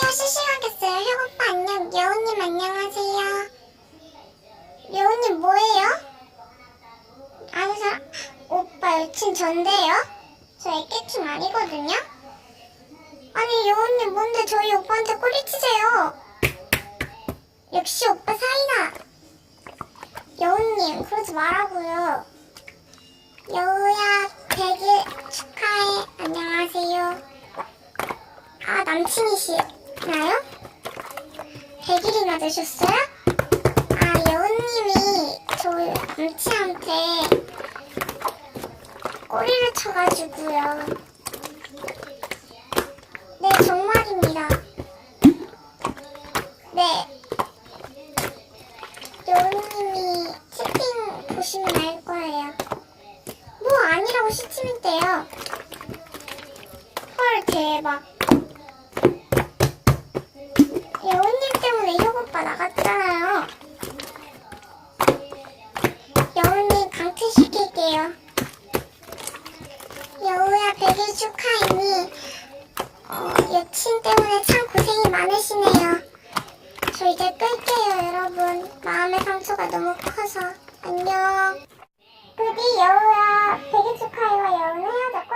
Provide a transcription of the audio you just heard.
안녕하세요. 실시간겠어요. 혁오빠 안녕. 여우님 안녕하세요. 여우님 뭐예요? 아는 사람? 오빠 여친 전데요? 저 애깨춤 아니거든요? 아니 여우님 뭔데 저희 오빠한테 꼬리치세요? 역시 오빠 사이다. 여우님 그러지 말라고요. 여우야 100일 축하해. 안녕하세요. 아 남친이시나요? 100일이나 되셨어요? 아 여우님이 저 남친한테 꼬리를 쳐가지고요. 네 정말입니다. 네 여우님이 채팅 보시면 알 거예요. 뭐 아니라고 시치면 헐 대박. 여우님 때문에 혁오빠 나갔잖아요. 여우님 강퇴시킬게요. 여우야 100일 축하이니 여친 때문에 참 고생이 많으시네요. 저 이제 끌게요 여러분. 마음의 상처가 너무 커서. 안녕. 부디 여우야 100일 축하해와 여우는 헤어졌고